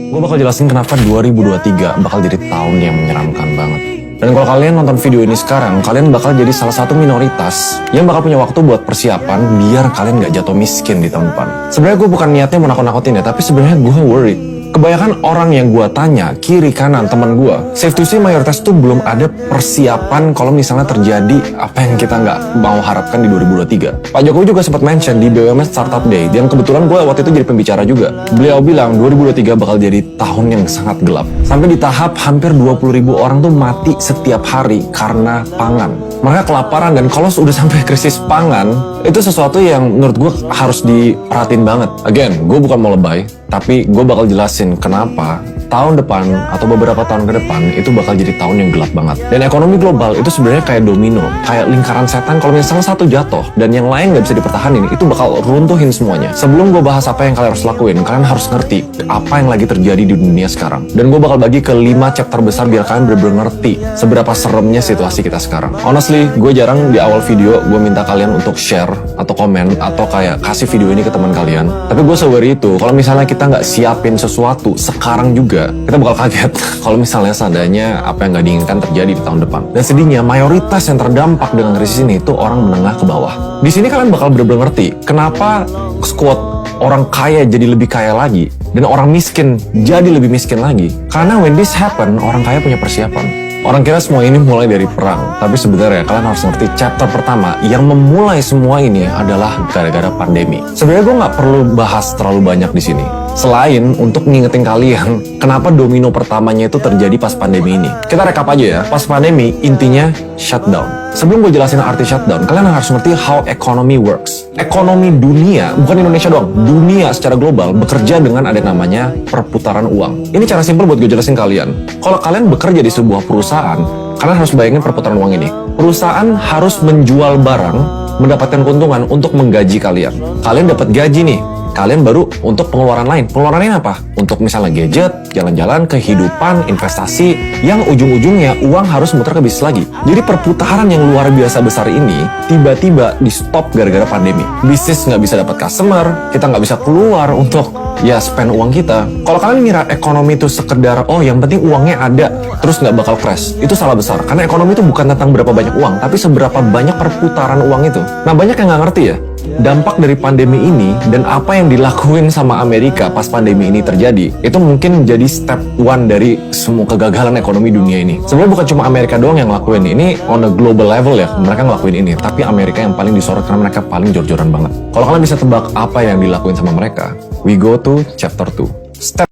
Gue bakal jelasin kenapa 2023 bakal jadi tahun yang menyeramkan banget. Dan kalau kalian nonton video ini sekarang, kalian bakal jadi salah satu minoritas yang bakal punya waktu buat persiapan biar kalian gak jatuh miskin di tahun depan. Sebenarnya gue bukan niatnya mau nakut-nakutin ya, tapi sebenarnya gue worried. Kebanyakan orang yang gue tanya, kiri kanan teman gue, safe to say mayoritas tuh belum ada persiapan kalau misalnya terjadi apa yang kita nggak mau harapkan di 2023. Pak Jokowi juga sempat mention di BUMN Startup Day, dan kebetulan gue waktu itu jadi pembicara juga. Beliau bilang 2023 bakal jadi tahun yang sangat gelap. Sampai di tahap hampir 20.000 orang tuh mati setiap hari karena pangan. Mereka kelaparan, dan kalau sudah sampai krisis pangan, itu sesuatu yang menurut gue harus diperhatiin banget. Again, gue bukan mau lebay, tapi gue bakal jelasin kenapa tahun depan atau beberapa tahun ke depan itu bakal jadi tahun yang gelap banget. Dan ekonomi global itu sebenarnya kayak domino, kayak lingkaran setan. Kalau misalnya satu jatuh dan yang lain nggak bisa dipertahanin, itu bakal runtuhin semuanya. Sebelum gue bahas apa yang kalian harus lakuin, kalian harus ngerti apa yang lagi terjadi di dunia sekarang. Dan gue bakal bagi ke 5 chapter besar biar kalian bener-bener ngerti seberapa seremnya situasi kita sekarang. Honestly, gue jarang di awal video gue minta kalian untuk share atau komen atau kayak kasih video ini ke teman kalian. Tapi gue sewari itu, kalau misalnya kita nggak siapin sesuatu sekarang juga, kita bakal kaget kalau misalnya seandainya apa yang nggak diinginkan terjadi di tahun depan. Dan sedihnya, mayoritas yang terdampak dengan krisis ini itu orang menengah ke bawah. Di sini kalian bakal bener-bener ngerti kenapa quote orang kaya jadi lebih kaya lagi dan orang miskin jadi lebih miskin lagi. Karena when this happen, orang kaya punya persiapan. Orang kira semua ini mulai dari perang, tapi sebenarnya kalian harus ngerti chapter pertama yang memulai semua ini adalah gara-gara pandemi. Sebenarnya gue nggak perlu bahas terlalu banyak di sini, selain untuk ngingetin kalian kenapa domino pertamanya itu terjadi pas pandemi ini. Kita rekap aja ya, pas pandemi intinya shutdown. Sebelum gue jelasin arti shutdown, kalian harus ngerti how economy works. Ekonomi dunia, bukan Indonesia doang, dunia secara global bekerja dengan ada namanya perputaran uang. Ini cara simpel buat gue jelasin kalian. Kalau kalian bekerja di sebuah perusahaan, kalian harus bayangin perputaran uang ini. Perusahaan harus menjual barang, mendapatkan keuntungan untuk menggaji kalian. Kalian dapat gaji nih, kalian baru untuk pengeluaran lain. Pengeluarannya apa? Untuk misalnya gadget, jalan-jalan, kehidupan, investasi, yang ujung-ujungnya uang harus muter ke bisnis lagi. Jadi perputaran yang luar biasa besar ini tiba-tiba di stop gara-gara pandemi. Bisnis nggak bisa dapat customer, kita nggak bisa keluar untuk spend uang kita. Kalau kalian ngira ekonomi itu sekedar yang penting uangnya ada terus nggak bakal crash, itu salah besar. Karena ekonomi itu bukan tentang berapa banyak uang, tapi seberapa banyak perputaran uang itu. Nah, banyak yang nggak ngerti ya dampak dari pandemi ini dan apa yang dilakuin sama Amerika pas pandemi ini terjadi. Itu mungkin jadi step one dari semua kegagalan ekonomi dunia ini. Sebenarnya bukan cuma Amerika doang yang ngelakuin ini, on a global level ya mereka ngelakuin ini, tapi Amerika yang paling disorot karena mereka paling jor-joran banget. Kalau kalian bisa tebak apa yang dilakuin sama mereka, we go to chapter 2. Step